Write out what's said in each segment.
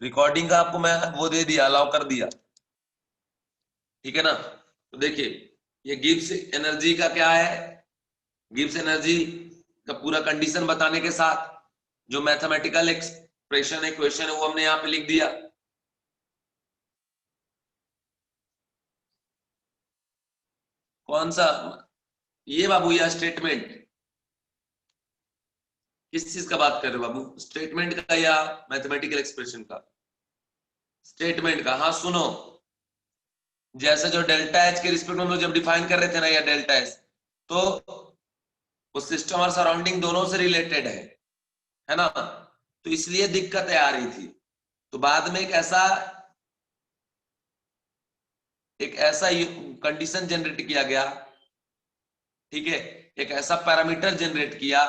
Recording का आपको मैं वो दे दिया, अलाउ कर दिया, ठीक है ना। तो देखिए ये गिब्स एनर्जी का क्या है, गिब्स एनर्जी का पूरा कंडीशन बताने के साथ जो मैथमेटिकल एक्सप्रेशन है, क्वेश्चन है, वो हमने यहाँ पे लिख दिया। कौन सा ये बाबू, या स्टेटमेंट, किस चीज का बात कर रहे हो बाबू, स्टेटमेंट का या मैथमेटिकल एक्सप्रेशन का? स्टेटमेंट का। हाँ सुनो, जैसे जो डेल्टा एच के रिस्पेक्ट में हम लोग जब डिफाइन कर रहे थे ना, या डेल्टा एच, तो वो सिस्टम और सराउंडिंग दोनों से रिलेटेड है ना, तो इसलिए दिक्कतें आ रही थी। तो बाद में एक ऐसा कंडीशन जनरेट किया गया, ठीक है, एक ऐसा पैरामीटर जनरेट किया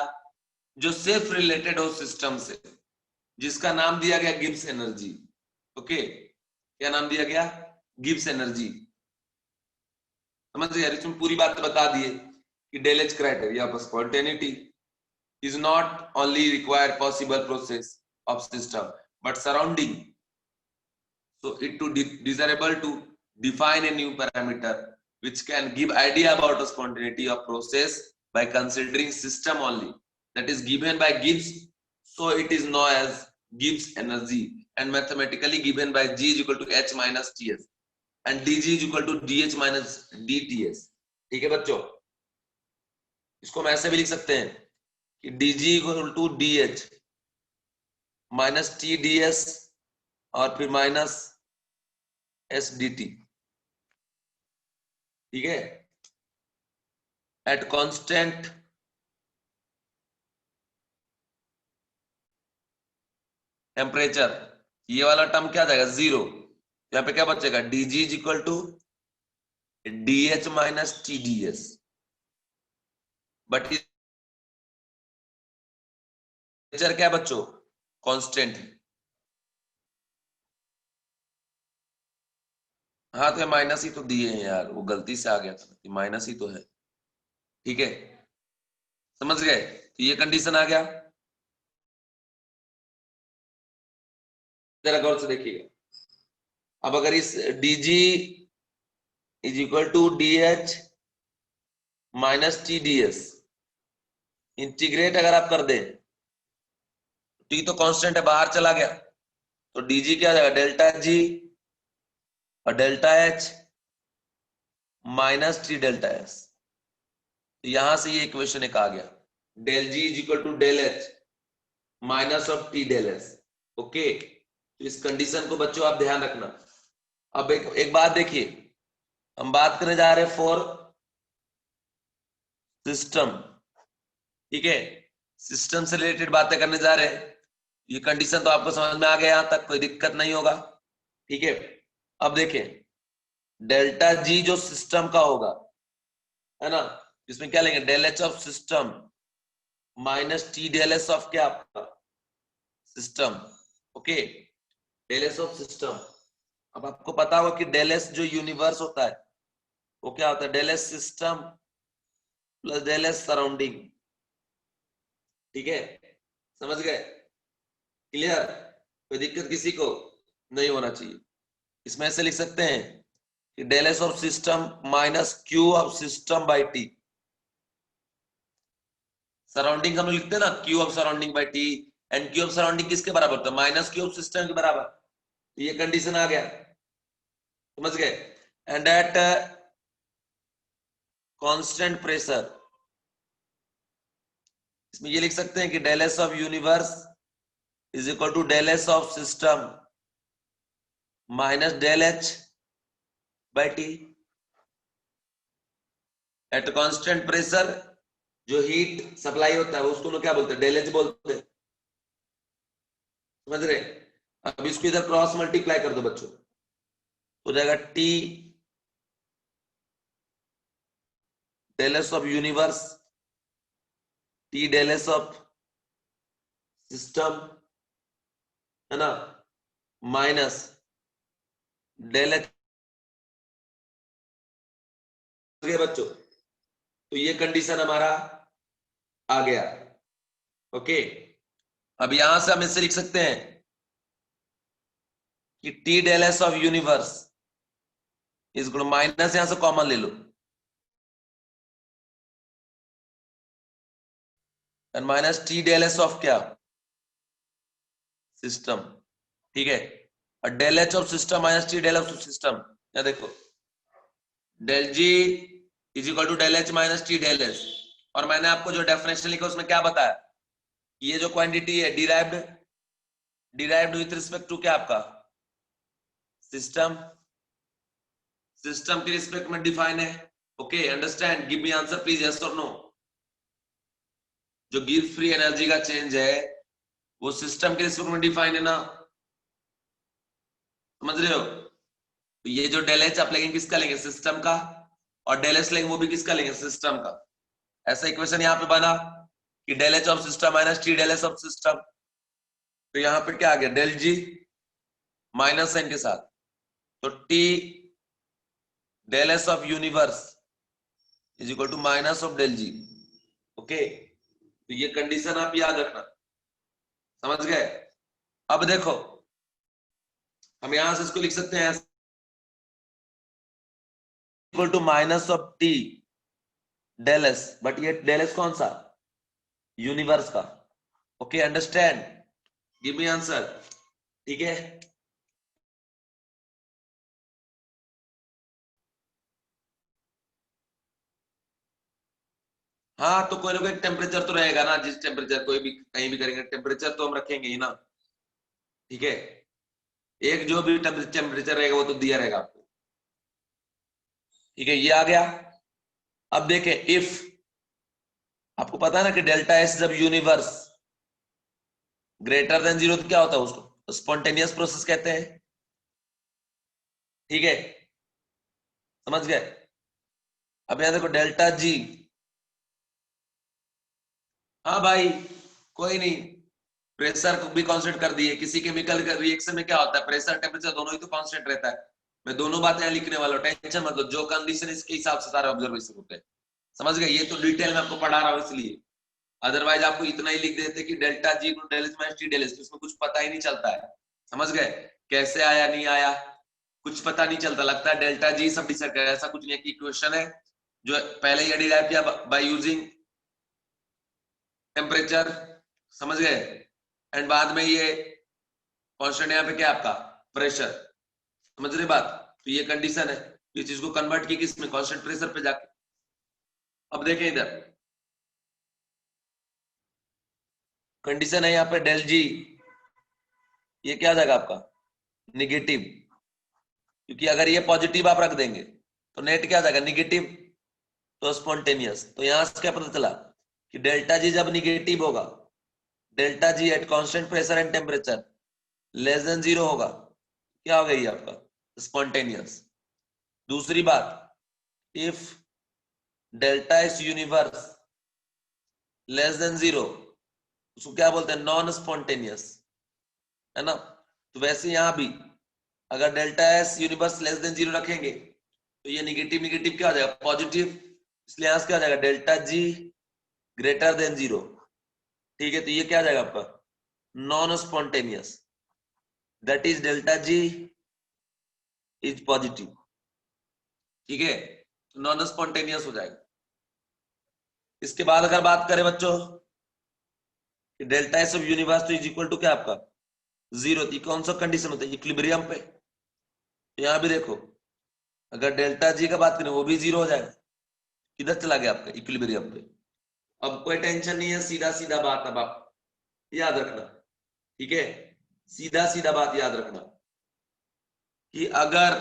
जो सिर्फ रिलेटेड हो सिस्टम से, जिसका नाम दिया गया गिब्स एनर्जी। ओके, क्या नाम दिया गया? Gibbs energy. समझ गए? इसमें पूरी बात बता दिए कि del H criteria of spontaneity is not only require possible process of system but surrounding, so it to desirable to define a new parameter which can give idea about the spontaneity of process by considering system only, that is given by Gibbs, so it is known as Gibbs energy and mathematically given by G is equal to H minus Ts and dg is equal to dh minus dTs। ठीक है बच्चों, इसको हम ऐसे भी लिख सकते हैं कि dg equal to dh minus T D S और फिर माइनस एस डी टी, ठीक है, एट कांस्टेंट टेम्परेचर। ये वाला टर्म क्या जाएगा? जीरो। यहाँ पे क्या बचेगा? dg is equal to dh minus T D S, but temperature क्या है बच्चों? कांस्टेंट। हाँ तो माइनस ही तो दिए हैं यार, वो गलती से आ गया था, माइनस ही तो है, ठीक है, समझ गए? तो ये कंडीशन आ गया, जरा गौर से देखिएगा। अब अगर इस dg is equal to dh minus T D S integrate अगर आप कर दें, टी तो कांस्टेंट है, बाहर चला गया, तो dg क्या आ जाएगा? डेल्टा जी और delta H minus T delta S. तो यहां से ये इक्वेशन एक आ गया, del G is equal to del H minus of T del S. Okay, तो इस कंडीशन को बच्चों आप ध्यान रखना। अब एक बात देखिए, हम बात करने जा रहे हैं फॉर सिस्टम, ठीक है, सिस्टम से रिलेटेड बातें करने जा रहे हैं। ये कंडीशन तो आपको समझ में आ गया, यहां तक कोई दिक्कत नहीं होगा, ठीक है। अब देखिए डेल्टा जी जो सिस्टम का होगा, है ना, इसमें क्या लेंगे? Del H of system minus T del S of क्या? आपका system. Okay, del S of system. अब आपको पता होगा कि डेल एस जो यूनिवर्स होता है वो क्या होता है? Del S system plus del S surrounding, ठीक है, समझ गए? क्लियर? कोई दिक्कत किसी को नहीं होना चाहिए। इसमें ऐसे लिख सकते हैं कि del S of system minus Q of system by T. Surrounding हम लिखते हैं ना, Q of surrounding by T, and Q of surrounding किसके बराबर होता है? माइनस क्यू ऑफ सिस्टम के बराबर। ये कंडीशन आ गया, समझ गए? एंड एट कांस्टेंट प्रेशर, इसमें ये लिख सकते हैं कि del S of universe is equal to del S of system minus del H by T. At constant pressure जो हीट सप्लाई होता है उसको क्या बोलते हैं? डेल एच बोलते हैं, समझ रहे? अब इसको इधर क्रॉस मल्टीप्लाई कर दो बच्चों, हो जाएगा T del S of universe T del S of system, है ना, माइनस डेल एच बच्चों। तो ये कंडीशन हमारा आ गया। ओके, अब यहां से हम इससे लिख सकते हैं कि T del S of universe is equal to minus, यहां से कॉमन ले लो, and minus T del S of क्या, सिस्टम। ठीक है, और del H of system minus T del of system, या देखो del G is equal to del H minus T del S. और मैंने आपको जो डेफिनेशन लिखा उसमें क्या बताया, ये जो क्वांटिटी है derived, derived with respect to क्या आपका सिस्टम, सिस्टम के रिस्पेक्ट में डिफाइन है। Okay understand, give me answer please, yes और नो। जो गिव फ्री एनर्जी का चेंज है वो सिस्टम के रिस्पेक्ट में डिफाइन है ना, समझ रहे हो। तो ये जो डेल एच आप लेंगे किसका लेंगे, सिस्टम का, और डेल एस लेंगे वो भी किसका लेंगे, सिस्टम का। ऐसा इक्वेशन यहाँ पे बना कि del H of system minus T del S of system. तो यहाँ पे क्या आ गया, डेल जी माइनस साइन के साथ, तो T del S of universe is equal to minus of del G. Okay, तो ये कंडीशन आप याद रखना, समझ गए। अब देखो हम यहां से इसको लिख सकते हैं equal to minus of T del S, but ये डेल एस कौन सा, यूनिवर्स का। Okay understand, give me answer. ठीक है, हाँ तो कोई ना कोई टेम्परेचर तो रहेगा ना, जिस टेम्परेचर कोई भी कहीं भी करेंगे टेम्परेचर तो हम रखेंगे ही ना। ठीक है, एक जो भी टेम्परेचर रहेगा वो तो दिया रहेगा आपको। ठीक है, ये आ गया। अब देखें इफ, आपको पता है ना कि डेल्टा एस जब यूनिवर्स ग्रेटर देन जीरो तो क्या होता है, उसको स्पॉन्टेनियस प्रोसेस कहते हैं। ठीक है, समझ गए। अब यहां देखो डेल्टा जी, हाँ भाई कोई नहीं, प्रेशर को भी कांस्टेंट कर दिए, किसी केमिकल का रिएक्शन में क्या होता है, प्रेशर टेम्परेचर दोनों ही तो कांस्टेंट रहता है। मैं दोनों बातें यहाँ लिखने वाला हूँ, टेंशन मत लो, जो कंडीशन इसके हिसाब से सारे ऑब्जर्वेशन होते हैं। समझ गए, ये तो डिटेल में आपको पढ़ा रहा हूँ इसलिए, अदरवाइज आपको इतना ही लिख देते कि delta G del H minus T del H, इसमें कुछ पता ही नहीं चलता है। समझ गए, कैसे आया नहीं आया कुछ पता नहीं चलता, लगता है डेल्टा जी सब डिसाइड करे, ऐसा कुछ नहीं है कि इक्वेशन है जो पहले ये डिराइव किया बाय यूजिंग टेम्परेचर, समझ गए, एंड बाद में ये कांस्टेंट यहाँ पे क्या आपका प्रेशर, समझ रहे बात। तो ये कंडीशन है, ये चीज को कन्वर्ट की किसमें, कांस्टेंट प्रेशर पे जाके। अब देखें इधर कंडीशन है यहाँ पे डेल जी, ये क्या आ जाएगा आपका निगेटिव, क्योंकि अगर ये पॉजिटिव आप रख देंगे तो नेट क्या आ जाएगा निगेटिव, तो स्पॉन्टेनियस। तो यहां से क्या पता चला कि डेल्टा जी जब निगेटिव होगा, delta G eight constant pressure and temperature less than zero होगा, क्या हो गई आपका स्पॉन्टेनियस। दूसरी बात, if delta is universe less than zero, उसको क्या बोलते हैं नॉन स्पॉन्टेनियस, है ना। तो वैसे यहां भी अगर delta S universe less than zero रखेंगे तो ये निगेटिव निगेटिव क्या हो जाएगा पॉजिटिव, इसलिए यहां से क्या हो जाएगा डेल्टा जी ग्रेटर देन जीरो। ठीक है, तो ये क्या आ जाएगा आपका non spontaneous, that is delta G is positive. ठीक है, तो नॉन स्पॉन्टेनियस हो जाएगा। इसके बाद अगर बात करें बच्चों कि डेल्टा एस ऑफ यूनिवर्स तो इज इक्वल टू क्या आपका जीरो, तो कौन सा कंडीशन होता है इक्विलिब्रियम पे। तो यहां भी देखो अगर डेल्टा जी का बात करें वो भी जीरो हो जाएगा, किधर चला गया आपका इक्विलिब्रियम पे। अब कोई टेंशन नहीं है, सीधा सीधा बात अब आप याद रखना। ठीक है, सीधा सीधा बात याद रखना कि अगर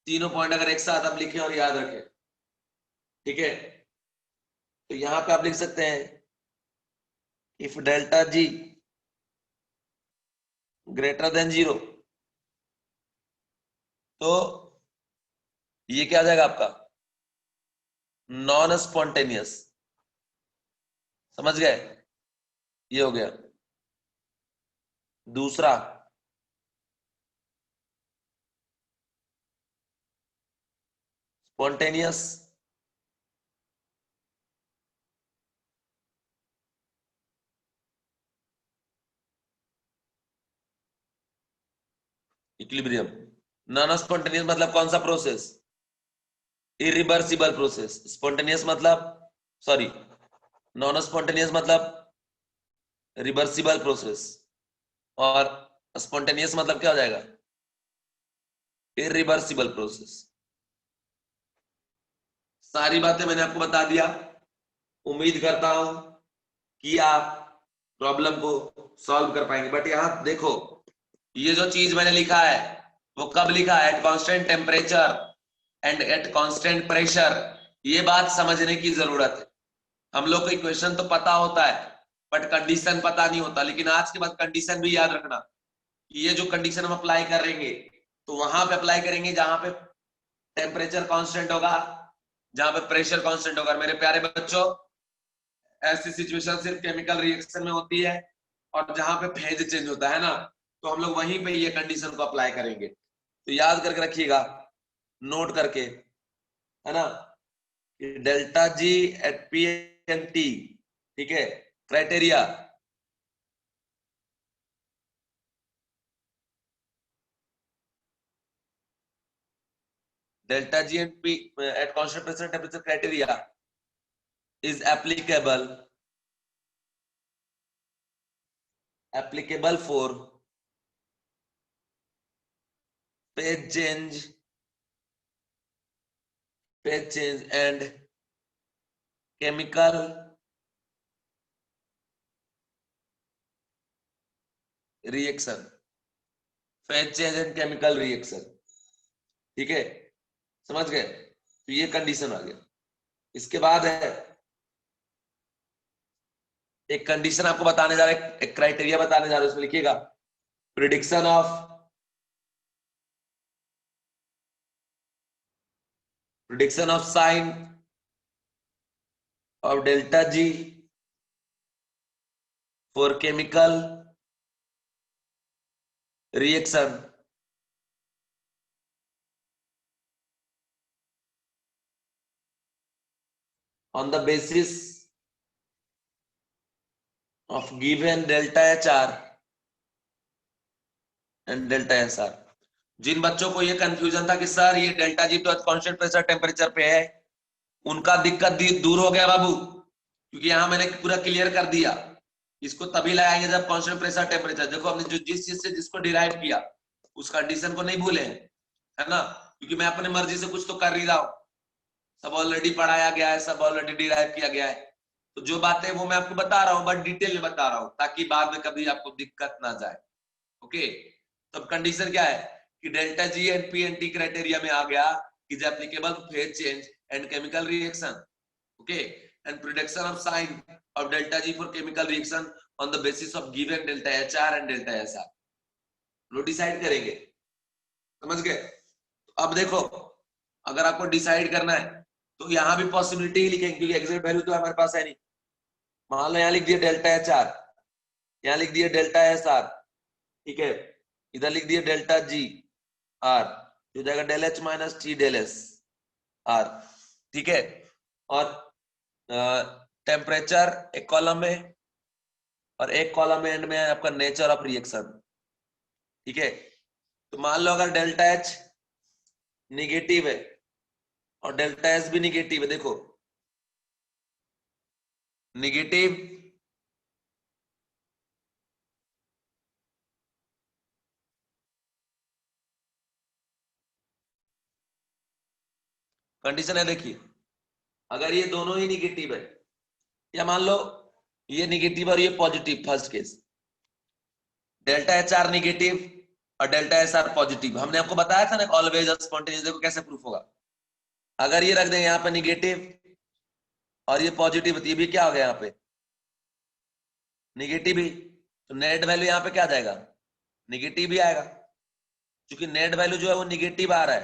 तीनों पॉइंट अगर एक साथ आप लिखें और याद रखें, ठीक है, तो यहां पे आप लिख सकते हैं if delta G greater than zero, तो ये क्या आ जाएगा आपका नॉन स्पॉन्टेनियस, समझ गए, ये हो गया। दूसरा, स्पॉन्टेनियस इक्विलिब्रियम। नॉन स्पॉन्टेनियस मतलब कौन सा प्रोसेस? Irreversible process. स्पॉन्टेनियस मतलब, सॉरी, नॉन स्पॉन्टेनियस मतलब रिवर्सिबल प्रोसेस, और स्पॉन्टेनियस मतलब क्या हो जाएगा? Irreversible process. सारी बातें मैंने आपको बता दिया। उम्मीद करता हूं कि आप प्रॉब्लम को सॉल्व कर पाएंगे। बट यहां देखो, ये जो चीज मैंने लिखा है वो कब लिखा है? At constant temperature and eight constant pressure. ये बात समझने की जरूरत है। हम लोग को इक्वेशन तो पता होता है बट कंडीशन पता नहीं होता। लेकिन आज के बाद कंडीशन भी याद रखना कि ये जो कंडीशन हम अप्लाई करेंगे तो वहां पे अप्लाई करेंगे जहां पे टेम्परेचर कांस्टेंट होगा, जहां पे प्रेशर कांस्टेंट होगा। मेरे प्यारे बच्चों, ऐसी सिचुएशन सिर्फ केमिकल रिएक्शन में होती है और जहां पे फेज चेंज होता है ना, तो हम लोग वहीं पे ये कंडीशन को अप्लाई करेंगे। तो याद करके रखिएगा, नोट करके, है ना, कि delta G at P and T, ठीक है, criteria. Delta G at P at constant pressure temperature criteria is applicable for phase change and chemical reaction, phase change and chemical reaction, ठीक है, समझ गए? तो ये कंडीशन आ गया। इसके बाद है एक कंडीशन आपको बताने जा रहे, एक क्राइटेरिया बताने जा रहे, उसमें लिखिएगा prediction of sine of delta ji for chemical reaction on the basis of given delta HR and delta SR। जिन बच्चों को ये कंफ्यूजन था कि सर ये डेल्टा जी तो कांस्टेंट प्रेशर टेम्परेचर पे है, उनका दिक्कत दूर हो गया बाबू, क्योंकि यहां मैंने पूरा क्लियर कर दिया। इसको तभी लगाएंगे जब कांस्टेंट प्रेशर टेम्परेचर, देखो हमने जो जिस चीज से जिसको डिराइव किया उस कंडीशन को नहीं भूले, है ना, क्योंकि मैं अपनी मर्जी से कुछ तो कर ही रहा हूं, सब ऑलरेडी पढ़ाया गया है, सब ऑलरेडी डिराइव किया गया है। तो जो बातें वो मैं आपको बता रहा हूँ, बट डिटेल में बता रहा हूँ ताकि बाद में कभी आपको दिक्कत ना जाए। ओके, तब कंडीशन क्या है कि delta G and P and T criteria में आ गया is applicable to phase change and chemical reaction, okay, and prediction of sign of delta G for chemical reaction on the basis of given delta HR and delta SR low decide करेंगे, समझ गए? अब देखो, अगर आपको decide करना है तो यहां भी पॉसिबिलिटी ही लिखेंगे क्योंकि एग्जैक्ट वैल्यू तो हमारे पास है नहीं। मान लो यहां लिख दिया डेल्टा HR, यहां लिख दिया डेल्टा SR, ठीक है, इधर लिख दिया डेल्टा जी आर, हो जाएगा del H minus T del S R, ठीक है, और टेम्परेचर एक कॉलम में और एक कॉलम में एंड में है आपका नेचर ऑफ रिएक्शन, ठीक है। तो मान लो अगर डेल्टा एच निगेटिव है और डेल्टा एस भी निगेटिव है, देखो निगेटिव कंडीशन है, देखिए अगर ये दोनों ही निगेटिव है, या मान लो ये निगेटिव और ये positive, first case delta H are negative और डेल्टा एस आर पॉजिटिव, हमने आपको बताया था ना ऑलवेज स्पॉन्टेनियस, देखो कैसे प्रूफ होगा। अगर ये रख दें यहाँ पे निगेटिव और ये पॉजिटिव, तो ये भी क्या हो गया यहाँ पे निगेटिव ही, तो नेट वैल्यू यहाँ पे क्या आ जाएगा निगेटिव ही आएगा, क्योंकि नेट वैल्यू जो है वो निगेटिव आ रहा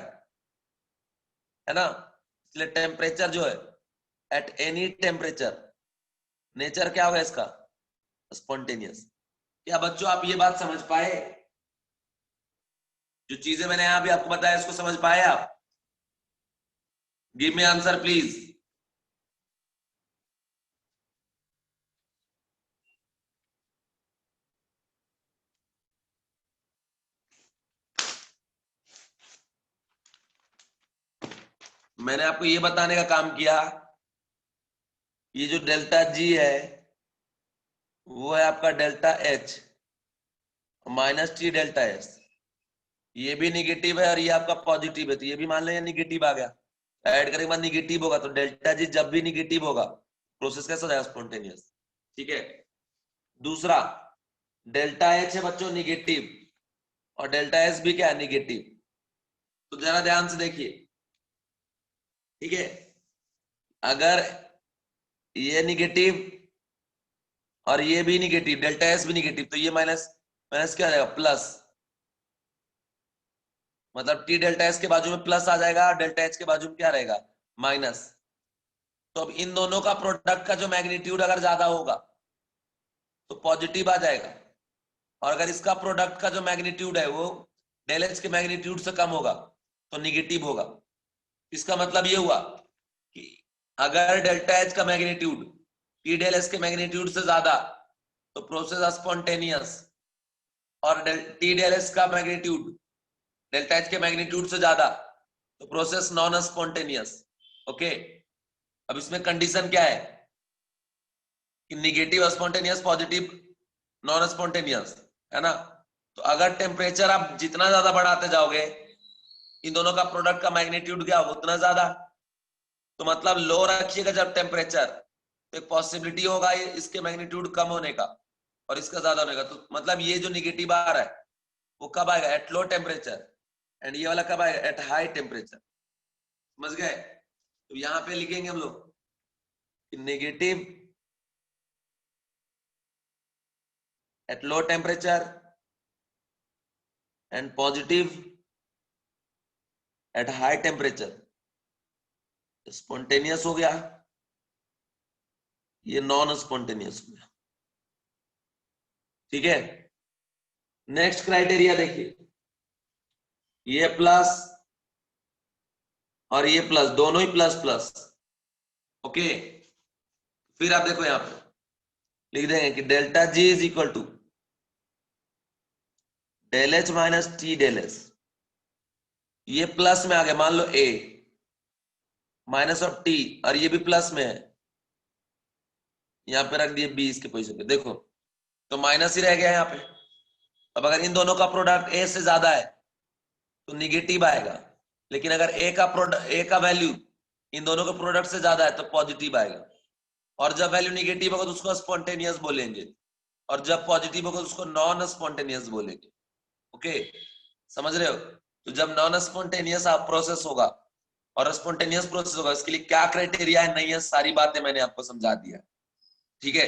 है ना। इसलिए टेम्परेचर जो है एट एनी टेम्परेचर, नेचर क्या होगा इसका स्पॉन्टेनियस। क्या बच्चों आप ये बात समझ पाए? जो चीजें मैंने यहाँ भी आपको बताया इसको समझ पाए आप? Give me answer please. मैंने आपको ये बताने का काम किया, ये जो डेल्टा जी है वो है आपका delta H minus T delta S. ये भी निगेटिव है और ये आपका पॉजिटिव है, तो ये भी मान लें निगेटिव आ गया। ऐड करने के बाद निगेटिव होगा, तो डेल्टा जी जब भी निगेटिव होगा प्रोसेस कैसा हो जाएगा, स्पॉन्टेनियस। ठीक है। दूसरा डेल्टा एच है बच्चों निगेटिव, और डेल्टा एस भी क्या है, निगेटिव। तो जरा ध्यान से देखिए, ठीक है। अगर ये निगेटिव और ये भी निगेटिव, डेल्टा एस भी निगेटिव, तो ये माइनस माइनस क्या आ जाएगा, प्लस। मतलब टी डेल्टा एस के बाजू में प्लस आ जाएगा, डेल्टा एच के बाजू में क्या रहेगा, माइनस। तो अब इन दोनों का प्रोडक्ट का जो मैग्नीट्यूड अगर ज्यादा होगा तो पॉजिटिव आ जाएगा, और अगर इसका प्रोडक्ट का जो मैग्नीट्यूड है वो डेल एच के मैग्नीट्यूड से कम होगा तो निगेटिव होगा। इसका मतलब ये हुआ कि अगर डेल्टा एच का मैग्नीट्यूड टी डेल एस के मैग्नीट्यूड से ज्यादा तो प्रोसेस स्पॉन्टेनियस, और टी डेल एस का मैग्नीट्यूड डेल्टा एच के मैग्नीट्यूड से ज्यादा तो प्रोसेस नॉन स्पॉन्टेनियस। ओके। अब इसमें कंडीशन क्या है कि negative spontaneous, positive non spontaneous, है ना। तो अगर टेम्परेचर आप जितना ज्यादा बढ़ाते जाओगे इन दोनों का प्रोडक्ट का मैग्नीट्यूड क्या होगा, उतना ज्यादा। तो मतलब लो रखिएगा जब टेम्परेचर, तो एक पॉसिबिलिटी होगा ये इसके मैग्नीट्यूड कम होने का और इसका ज्यादा होने का। तो मतलब ये जो निगेटिव आ रहा है वो कब आएगा, एट लो टेम्परेचर, एंड ये वाला कब आएगा, एट हाई टेम्परेचर। समझ गए। तो यहां पे लिखेंगे हम लोग negative at low temperature and positive at high temperature. Spontaneous हो गया, ये नॉन स्पॉन्टेनियस हो गया। ठीक है। नेक्स्ट क्राइटेरिया देखिए, ये प्लस और ये प्लस, दोनों ही प्लस प्लस। ओके। फिर आप देखो यहां पे लिख देंगे कि delta G is equal to del H minus T del S. ये प्लस में आ गया, मान लो ए माइनस ऑफ टी, और ये भी प्लस में है, यहां पे रख दिए बी इसके पोजीशन पे, देखो तो माइनस ही रह गया यहाँ पे। अब अगर इन दोनों का प्रोडक्ट ए से ज्यादा है तो निगेटिव आएगा, लेकिन अगर ए का प्रोडक्ट, ए का वैल्यू इन दोनों के प्रोडक्ट से ज्यादा है तो पॉजिटिव आएगा। और जब वैल्यू निगेटिव होगा तो उसको स्पॉन्टेनियस बोलेंगे, और जब पॉजिटिव होगा तो उसको नॉन स्पॉन्टेनियस बोलेंगे। ओके, समझ रहे हो। तो जब नॉन स्पॉन्टेनियस प्रोसेस होगा और स्पॉन्टेनियस प्रोसेस होगा, इसके लिए क्या क्राइटेरिया है, नहीं है, सारी बातें मैंने आपको समझा दिया। ठीक है।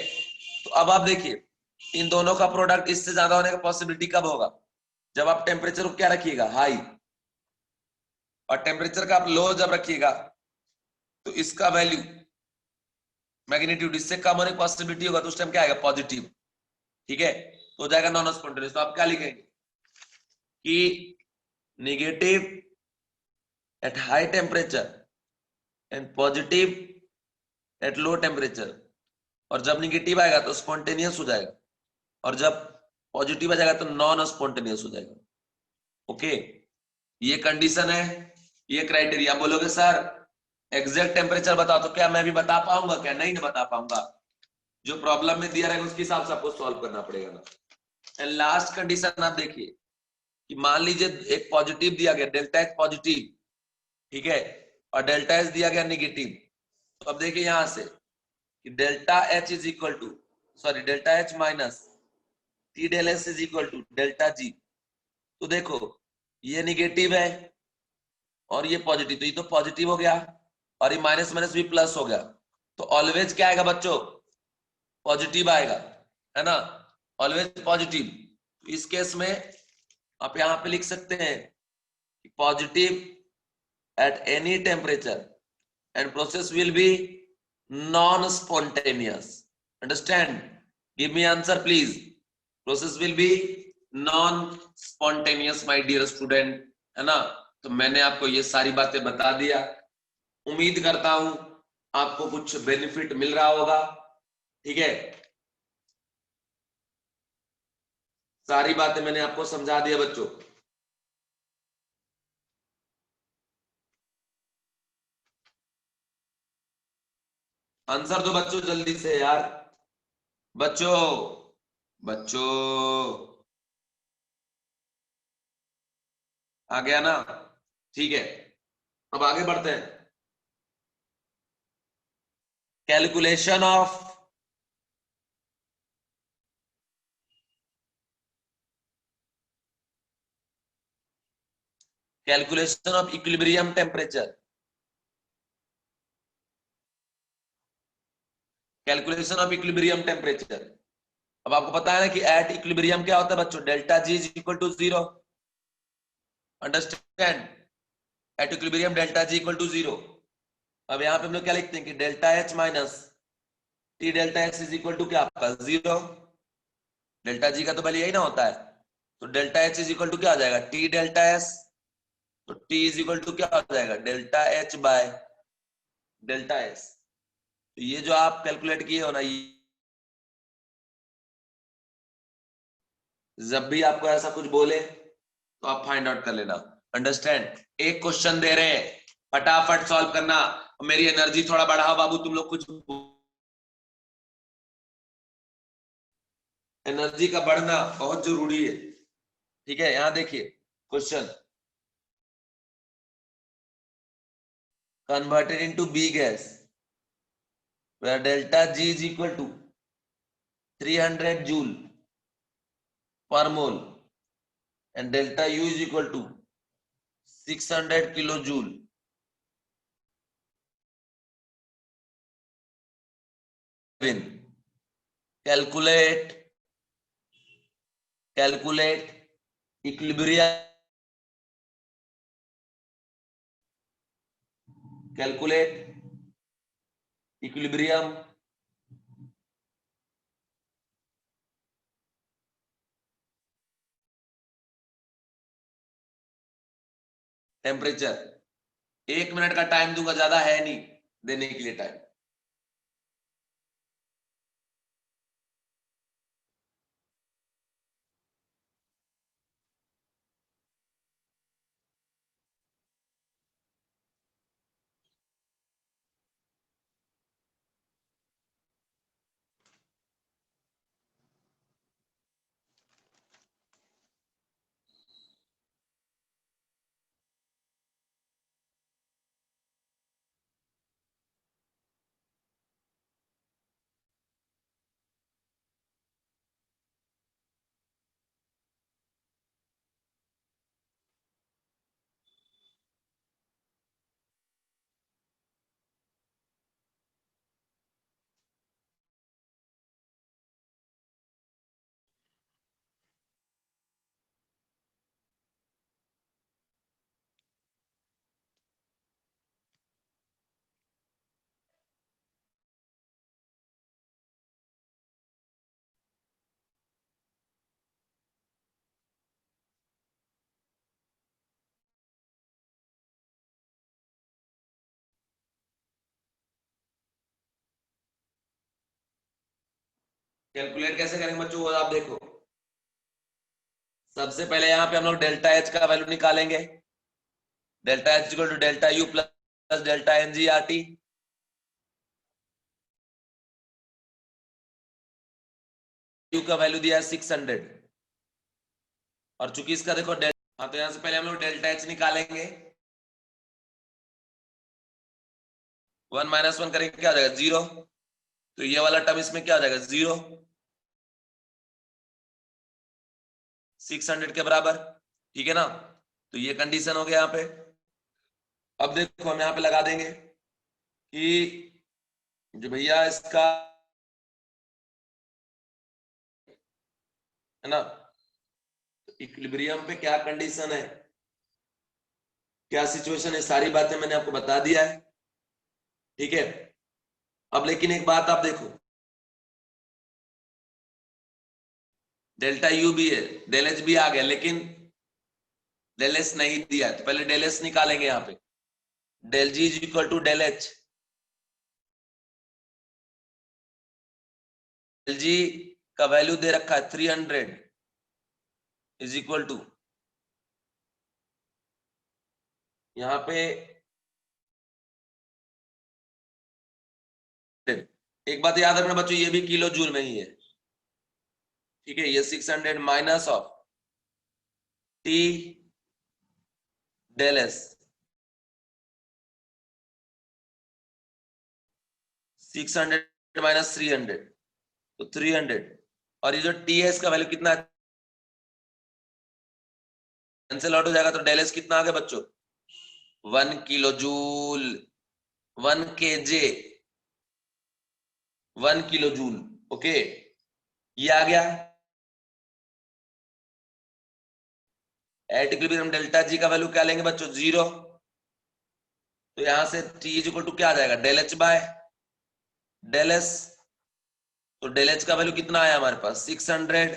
तो अब आप देखिए इन दोनों का प्रोडक्ट इससे ज्यादा होने का पॉसिबिलिटी कब होगा, जब आप टेम्परेचर को क्या रखिएगा, हाई, और टेम्परेचर का आप लो जब रखिएगा तो इसका वैल्यू मैग्नीट्यूड इससे कम होने की पॉसिबिलिटी होगा, तो उस टाइम क्या आएगा, पॉजिटिव। ठीक है। तो हो जाएगा नॉन स्पॉन्टेनियस। तो आप क्या लिखेंगे कि negative at high temperature and positive at low temperature, और जब निगेटिव आएगा तो स्पॉन्टेनियस हो जाएगा, और जब पॉजिटिव आ जाएगा तो नॉन स्पॉन्टेनियस हो जाएगा। ओके, ये कंडीशन है, ये क्राइटेरिया। बोलोगे सर एग्जैक्ट टेम्परेचर बताओ, तो क्या मैं भी बता पाऊंगा, क्या नहीं बता पाऊंगा। जो प्रॉब्लम में दिया रहेगा उसके हिसाब से आपको सॉल्व करना पड़ेगा ना। एंड लास्ट कंडीशन आप देखिए कि मान लीजिए एक पॉजिटिव दिया गया, डेल्टा एच पॉजिटिव, ठीक है, और डेल्टा एच दिया गया निगेटिव। तो अब देखिए यहां से कि delta H is equal to, sorry delta H minus T del S is equal to delta G. तो देखो ये निगेटिव है और ये पॉजिटिव, तो ये तो पॉजिटिव हो गया, और ये माइनस माइनस भी प्लस हो गया। तो ऑलवेज क्या आएगा बच्चों, पॉजिटिव आएगा, है ना, ऑलवेज पॉजिटिव। इस केस में आप यहां पे लिख सकते हैं कि positive at any temperature and process will be non spontaneous. Understand, give me answer please. Process will be non spontaneous my dear student, है ना। तो मैंने आपको ये सारी बातें बता दिया, उम्मीद करता हूं आपको कुछ बेनिफिट मिल रहा होगा। ठीक है, सारी बातें मैंने आपको समझा दिया बच्चों। आंसर दो बच्चों जल्दी से यार। बच्चों, बच्चों, आ गया ना? ठीक है, अब आगे बढ़ते हैं। Calculation of, calculation of equilibrium temperature. Calculation of equilibrium temperature. अब आपको पता है ना कि एट इक्विलिब्रियम क्या होता है बच्चों? Delta G is equal to zero. Understand? At equilibrium delta G equal to zero. अब यहाँ पे हम लोग क्या लिखते हैं कि delta H minus T delta X is equal to क्या आपका? जीरो। डेल्टा जी का तो पहले यही ना होता है। तो delta H is equal to क्या आ जाएगा? T delta S. तो टी इज इक्वल टू क्या हो जाएगा? Delta H by delta S. तो ये जो आप कैलकुलेट किए हो ना, जब भी आपको ऐसा कुछ बोले तो आप फाइंड आउट कर लेना। अंडरस्टैंड? एक क्वेश्चन दे रहे हैं, फटाफट सॉल्व करना। मेरी एनर्जी थोड़ा बढ़ाओ बाबू, तुम लोग कुछ, एनर्जी का बढ़ना बहुत जरूरी है। ठीक है, यहां देखिए question. Converted into B gas where delta G is equal to 300 joule per mole and delta U is equal to 600 kilojoule. Calculate, calculate equilibrium, calculate equilibrium temperature. 1 minute का टाइम दूंगा, ज्यादा है नहीं देने के लिए टाइम। कैलकुलेट कैसे करेंगे बच्चों, वो आप देखो। सबसे पहले यहाँ पे हम लोग डेल्टा एच का वैल्यू निकालेंगे। Delta H equal to delta U plus delta N G R T. U का वैल्यू दिया है 600, और चूंकि इसका देखो हाँ, तो यहां से पहले हम लोग डेल्टा एच निकालेंगे। 1 - 1 करेंगे क्या आ जाएगा? जीरो। तो ये वाला टर्म इसमें क्या आ जाएगा? जीरो। 600 के बराबर। ठीक है ना? तो ये कंडीशन हो गया यहाँ पे। अब देखो हम यहाँ पे लगा देंगे कि जो भैया इसका है ना, इक्विलिब्रियम पे क्या कंडीशन है, क्या सिचुएशन है, सारी बातें मैंने आपको बता दिया है। ठीक है, अब लेकिन एक बात आप देखो, डेल्टा यू भी है, डेल एच भी आ गया, लेकिन डेल एस नहीं दिया, तो पहले डेल एस निकालेंगे यहाँ पे। Del G is equal to del H. Del G का वैल्यू दे रखा है 300 इज इक्वल टू, यहाँ पे एक बात याद रखना बच्चों, ये भी किलो जूल में ही है, ठीक है। ये 600 minus of T del S, 600 minus 300 तो 300, और ये जो टी एस का वैल्यू कितना कैंसिल आउट हो जाएगा, तो डेल एस कितना आ गया बच्चों, 1 kilojoule, 1 KJ, 1 kilojoule. Okay, ये आ गया। एट इक्विलिब्रियम डेल्टा जी का वैल्यू क्या लेंगे बच्चों, 0। तो यहां से टी इज इक्वल टू क्या आ जाएगा, del H by del S. तो डेल एच का वैल्यू कितना आया हमारे पास, 600,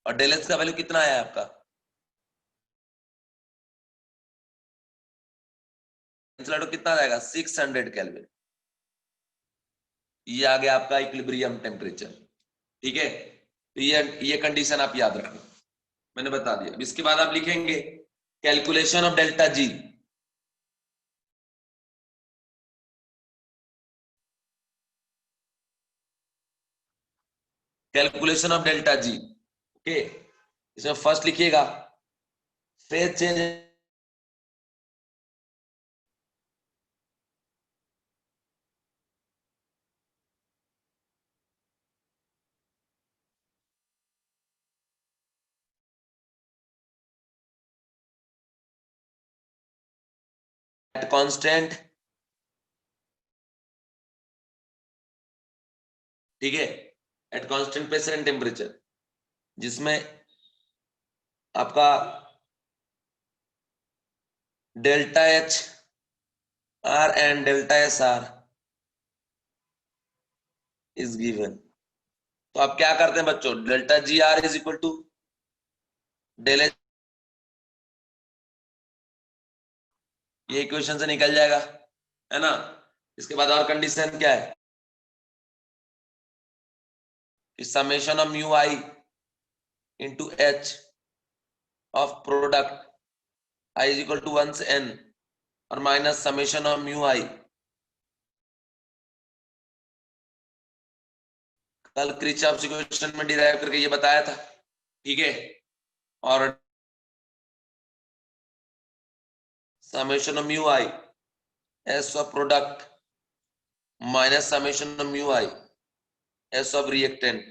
और डेल एच का वैल्यू कितना आया आपका, कितना आ जाएगा, 600 केल्विन। ये आ गया आपका इक्विलिब्रियम टेम्परेचर, ठीक है। तो ये कंडीशन आप याद रखना, मैंने बता दिया। अब इसके बाद आप लिखेंगे calculation of delta G. Calculation of delta G, okay. इसमें फर्स्ट लिखिएगा फेज चेंज एट कांस्टेंट, ठीक है, at constant pressure and temperature, जिसमें आपका delta H R and delta S R is given. तो आप क्या करते हैं बच्चों, delta G R is equal to del H, ये इक्वेशन से निकल जाएगा, है ना। इसके बाद और कंडीशन क्या है, summation of mu I into H of product I is equal to 1 से n, और minus summation of mu I, कल क्रिचॉफ्स इक्वेशन में डिराइव करके ये बताया था, ठीक है। और summation of mu I S of product minus summation of mu I S of reactant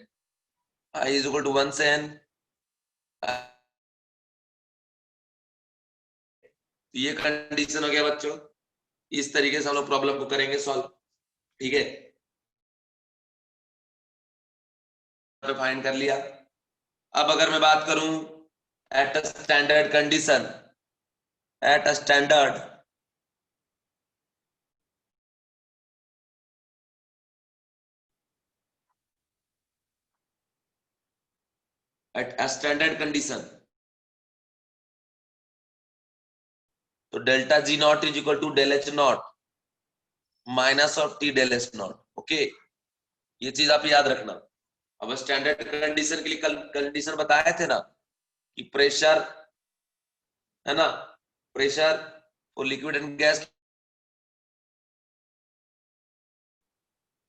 I is equal to 1 से n। ये कंडीशन हो गया बच्चों। इस तरीके से हम लोग प्रॉब्लम को करेंगे सॉल्व, ठीक है। फाइंड कर लिया। अब अगर मैं बात करूं at a standard condition, at a standard at a standard condition, तो delta G not is equal to del H not minus of T del H not, okay. ये चीज आप याद रखना। अब स्टैंडर्ड कंडीशन के लिए कल कंडीशन बताए थे ना, कि प्रेशर, है ना, pressure for liquid and gas,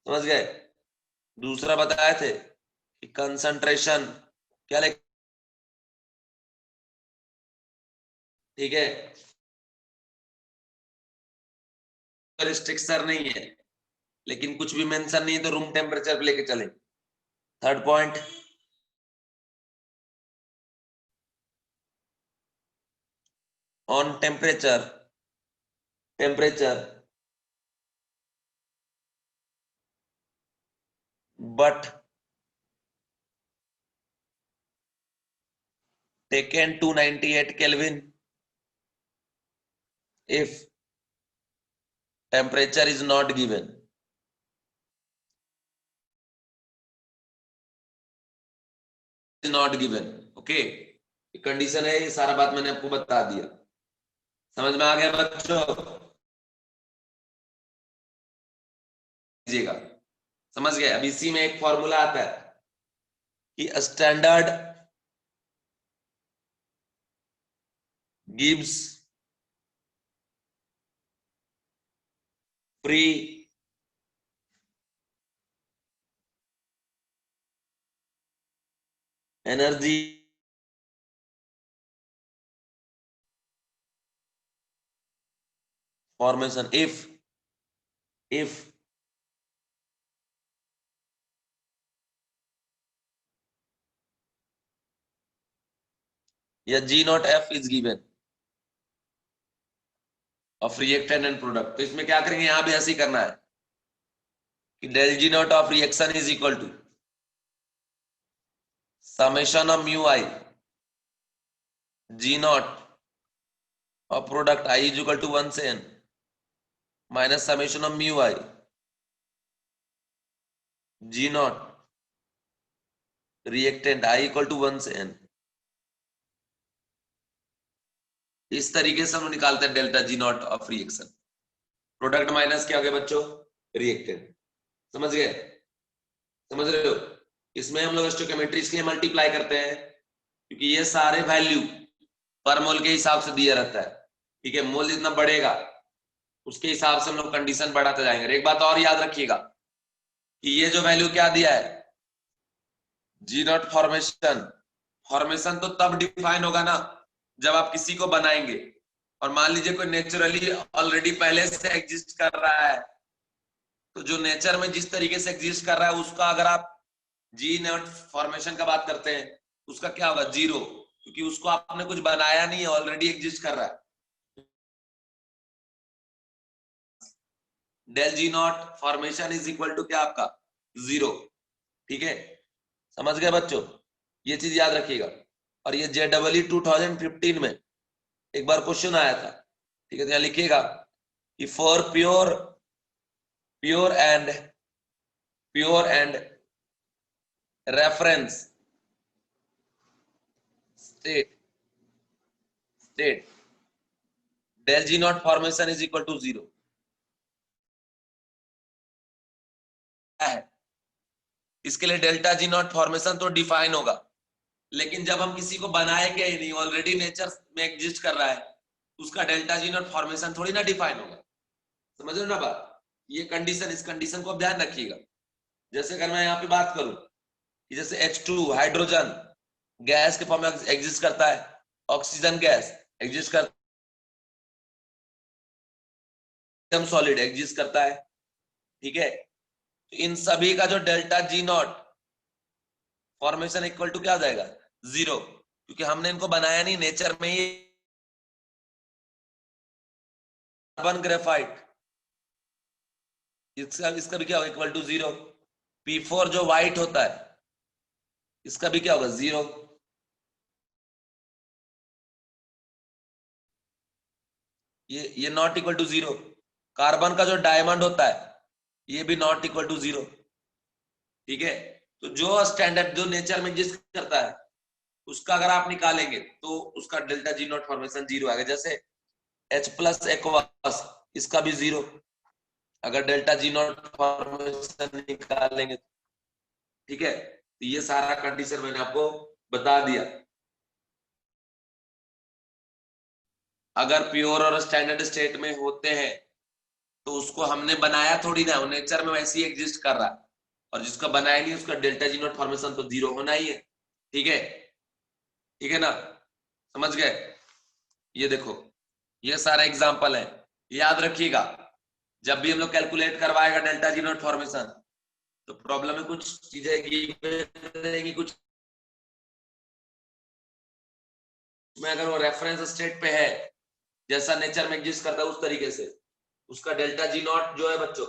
समझ गए। दूसरा बताए थे कि कंसंट्रेशन क्या ले, ठीक है, रिस्ट्रिक्शन नहीं है, लेकिन कुछ भी मेंशन नहीं है तो रूम टेम्परेचर पे लेके चले। Third point, on temperature, temperature but taken to 98 Kelvin if temperature is not given, is not given, okay. Condition है, ये सारा बात मैंने आपको बता दिया, समझ में आ गया बच्चों, लीजिएगा, समझ गए। अब इसी में एक फॉर्मूला आता है कि standard gives free energy formation if या G not F is given of reactant and product, तो इसमें क्या करेंगे, यहां भी ऐसे ही करना है कि del G naught of reaction is equal to summation of mu I G naught of product I is equal to 1 से n minus summation of mu I G naught reactant I equal to 1 से n। इस तरीके से हम निकालते हैं delta G naught of reaction. Product minus क्या हो गया बच्चों, रिएक्टेंट। समझ गए, समझ रहे हो। इसमें हम लोग स्टोइकियोमेट्री इसलिए मल्टीप्लाई करते हैं क्योंकि ये सारे वैल्यू पर मोल के हिसाब से दिया रहता है। ठीक है, मोल जितना बढ़ेगा उसके हिसाब से हम लोग कंडीशन बढ़ाते जाएंगे। एक बात और याद रखिएगा कि ये जो वैल्यू क्या दिया है, जी नॉट फॉर्मेशन, फॉर्मेशन तो तब डिफाइन होगा ना जब आप किसी को बनाएंगे, और मान लीजिए कोई नेचुरली ऑलरेडी पहले से एग्जिस्ट कर रहा है, तो जो नेचर में जिस तरीके से एग्जिस्ट कर रहा है उसका अगर आप जी नॉट फॉर्मेशन का बात करते हैं उसका क्या होगा, जीरो, क्योंकि उसको आपने कुछ बनाया नहीं है, ऑलरेडी एग्जिस्ट कर रहा है। Del G naught formation is equal to क्या आपका, जीरो। ठीक है, समझ गए बच्चों, ये चीज याद रखिएगा। और ये JEE 2015 में एक बार क्वेश्चन आया था। ठीक है, तो यहां लिखिएगा कि for pure and reference state del G naught formation is equal to zero है। इसके लिए डेल्टा जी नॉट फॉर्मेशन तो डिफाइन होगा, लेकिन जब हम किसी को बनाएंगे ही नहीं, ऑलरेडी नेचर में एग्जिस्ट कर रहा है, उसका डेल्टा जी नॉट फॉर्मेशन थोड़ी ना डिफाइन होगा। समझ रहे हो ना बात, ये कंडीशन, इस कंडीशन को आप ध्यान रखिएगा। जैसे अगर मैं यहाँ पे बात करूं कि जैसे H2 हाइड्रोजन गैस के फॉर्म में एग्जिस्ट करता है, ऑक्सीजन गैस एग्जिस्ट करता है, सॉलिड एग्जिस्ट करता है। ठीक है, तो इन सभी का जो delta G naught formation equal to क्या हो जाएगा, जीरो, क्योंकि हमने इनको बनाया नहीं, नेचर में ही। कार्बन ग्रेफाइट, इसका भी क्या होगा, इक्वल टू जीरो। P4 जो व्हाइट होता है इसका भी क्या होगा, जीरो। ये not equal to zero. Carbon का जो डायमंड होता है ये भी नॉट इक्वल टू जीरो। ठीक है, तो जो स्टैंडर्ड जो नेचर में एग्जिस्ट करता है उसका अगर आप निकालेंगे तो उसका delta G naught formation zero आएगा। जैसे H+ एक्वास, इसका भी जीरो अगर डेल्टा जी नॉट फॉर्मेशन निकालेंगे। ठीक है, तो ये सारा कंडीशन मैंने आपको बता दिया। अगर प्योर और स्टैंडर्ड स्टेट में होते हैं तो उसको हमने बनाया थोड़ी ना, वो नेचर में वैसे ही एग्जिस्ट कर रहा है, और जिसका बनाया नहीं उसका डेल्टा जी नॉट फॉर्मेशन तो जीरो होना ही है। ठीक है, ठीक है ना, समझ गए। ये देखो, ये सारा एग्जांपल है, याद रखिएगा। जब भी हम लोग कैलकुलेट करवाएगा डेल्टा जी नॉट फॉर्मेशन तो प्रॉब्लम में कुछ चीजें रहेंगी, कुछ में अगर वो रेफरेंस स्टेट पे है, जैसा नेचर में एग्जिस्ट करता है उस तरीके से, उसका डेल्टा जी नॉट जो है बच्चों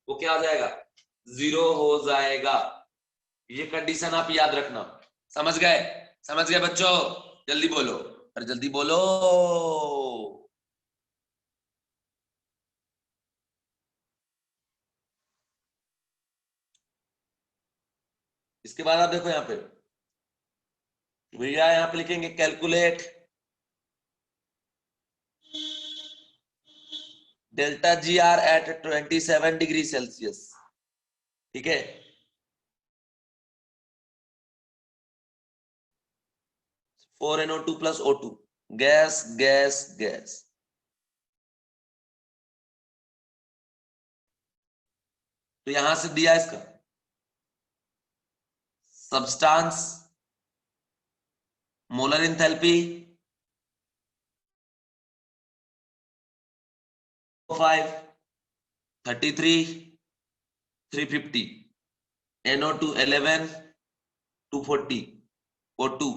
वो क्या हो जाएगा, जीरो हो जाएगा। ये कंडीशन आप याद रखना। समझ गए, समझ गए बच्चों, जल्दी बोलो, अरे जल्दी बोलो। इसके बाद आप देखो यहाँ पे भैया, यहाँ पे लिखेंगे calculate delta G R at 27 degree Celsius. ठीक है, 4NO2 plus O2, gas gas gas. तो यहां से दिया इसका substance molar enthalpy 5 33 350 NO2 11 240 O2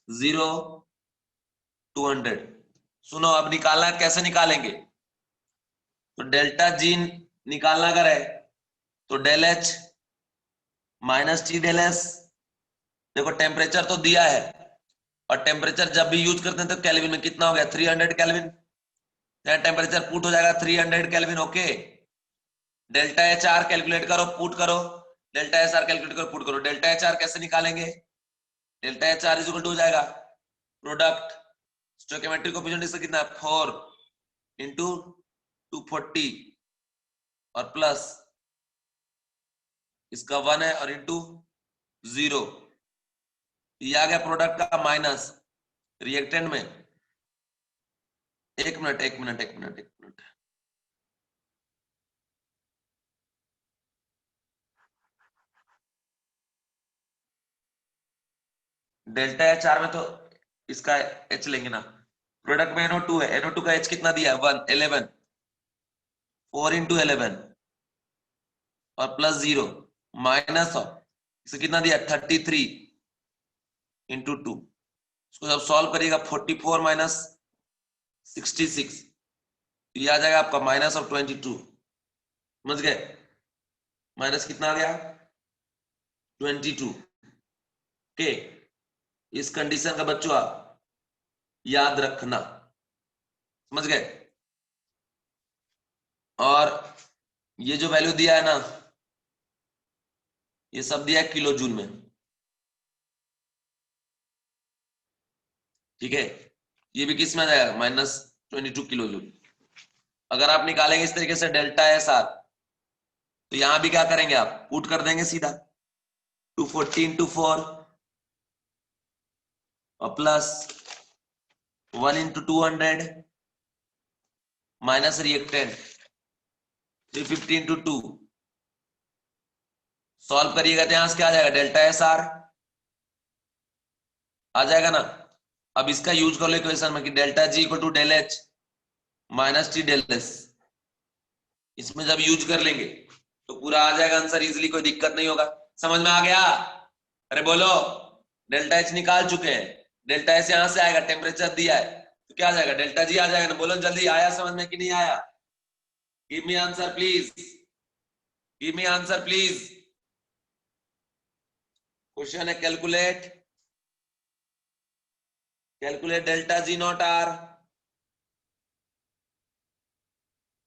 0 200। सुनो अब निकालना है, कैसे निकालेंगे? तो डेल्टा जी निकालना अगर है तो del H minus T del S. देखो टेम्परेचर तो दिया है, और टेम्परेचर जब भी यूज करते हैं तो केल्विन में कितना हो गया 300 केल्विन। टेम्परेचर पुट हो जाएगा 300 kelvin. Okay, delta H R calculate करो, पुट करो, डेल्टा एच आर कैलकुलेट करो, पुट करो। डेल्टा एच आर कैसे निकालेंगे? Delta H R equal to हो जाएगा प्रोडक्ट स्टोइकोमेट्रिक कोएफिशिएंट इसका कितना है 4 इंटू 240 और प्लस इसका 1 है और इंटू 0। ये आ गया प्रोडक्ट का माइनस रिएक्टेंट में। एक मिनट एक मिनट एक मिनट एक मिनट, डेल्टा एच आर में तो इसका एच लेंगे ना। प्रोडक्ट में NO2 है, NO2 का एच कितना दिया है 1 11 4 इंटू 11 और प्लस 0 माइनस ऑफ इसे कितना दिया 33 इंटू 2। इसको जब सॉल्व करिएगा 44 माइनस 66 ये आ जाएगा आपका माइनस ऑफ 22। समझ गए? माइनस कितना आ गया 22 के। इस कंडीशन का बच्चों आप याद रखना। समझ गए? और ये जो वैल्यू दिया है ना, ये सब दिया है किलो जूल में। ठीक है, ये भी किस में आ जाएगा -22 किलो जूल। अगर आप निकालेंगे इस तरीके से डेल्टा एस आर, तो यहां भी क्या करेंगे आप पुट कर देंगे सीधा 240 इंटू 4 और plus 1 into 200 minus reactant 350 into 2। Solve करिएगा तो यहां से क्या आ जाएगा डेल्टा एस आर आ जाएगा ना। अब इसका यूज कर लो इक्वेशन में कि delta G equal to del H minus T del S. इसमें जब यूज कर लेंगे तो पूरा आ जाएगा आंसर इजीली, कोई दिक्कत नहीं होगा। समझ में आ गया? अरे बोलो, डेल्टा एच निकाल चुके हैं, डेल्टा एच यहां से आएगा, टेम्परेचर दिया है तो क्या आ जाएगा डेल्टा जी आ जाएगा ना। बोलो जल्दी, आया समझ में कि नहीं आया? Give me answer please, give me answer please. Question है calculate, calculate delta G not R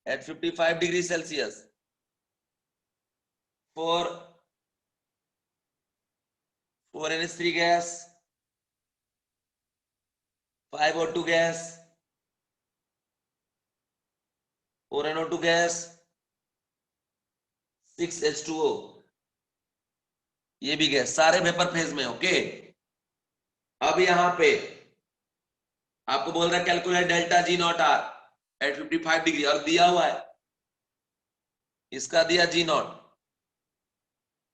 at 55 degrees Celsius for 4NH3 gas, 5O2 gas, 4NO2 gas, 6H2O। ये भी गैस, सारे वेपर फेज में। ओके, अब यहां पे आपको बोल रहा है calculate delta G not R at 55 degree, और दिया हुआ है इसका दिया जी नॉट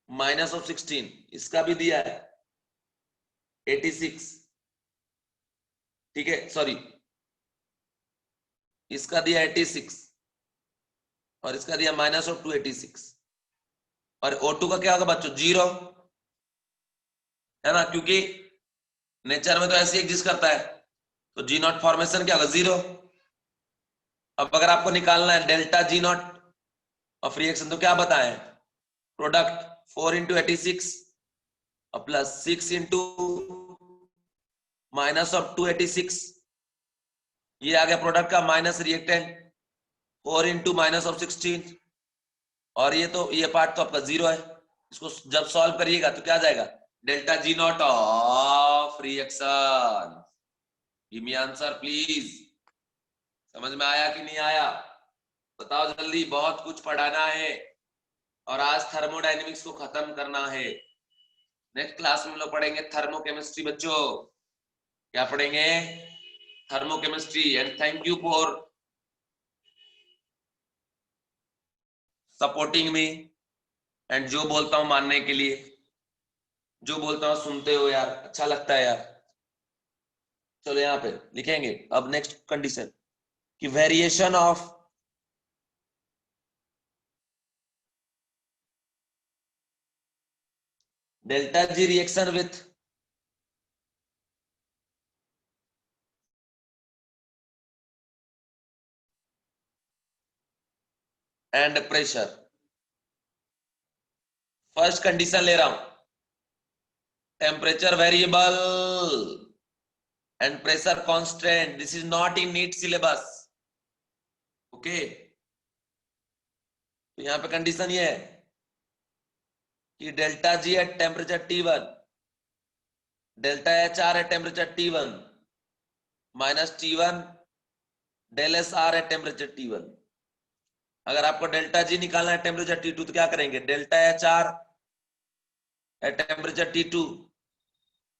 माइनस ऑफ 16, इसका भी दिया है 86। ठीक है, सॉरी, इसका दिया 86 और इसका दिया माइनस ऑफ 286। और O2 का क्या होगा बच्चों 0, है ना, क्योंकि नेचर में तो ऐसे एग्जिस्ट करता है, तो जी नॉट फॉर्मेशन क्या होगा 0। अब अगर आपको निकालना है delta G naught of reaction तो क्या बताएं, प्रोडक्ट 4 इंटू 86 और प्लस 6 इंटू माइनस ऑफ 286, ये आ गया प्रोडक्ट का minus reactant 4 into minus of 16, और ये तो ये पार्ट तो आपका 0 है। इसको जब सॉल्व करिएगा तो क्या आ जाएगा delta G naught of reaction. Give me answer please. समझ में आया कि नहीं आया? बताओ जल्दी, बहुत कुछ पढ़ाना है और आज थर्मोडायनेमिक्स को खत्म करना है। नेक्स्ट क्लास में हम लोग पढ़ेंगे थर्मोकेमिस्ट्री बच्चों। क्या पढ़ेंगे? Thermochemistry. And thank you for supporting me, and जो बोलता हूं मानने के लिए, जो बोलता हूं सुनते हो यार, अच्छा लगता है यार। चलो यहाँ पे लिखेंगे अब नेक्स्ट कंडीशन कि variation of delta G reaction with and pressure. First condition ले रहा हूं, temperature variable and pressure constant, this is not in NEET syllabus. Okay, तो यहां पे कंडीशन ये है कि delta G at temperature T1, delta H R at temperature T1 minus T1 del S R at temperature T1। अगर आपको delta G निकालना है टेम्परेचर T2 तो क्या करेंगे, delta H R at temperature T2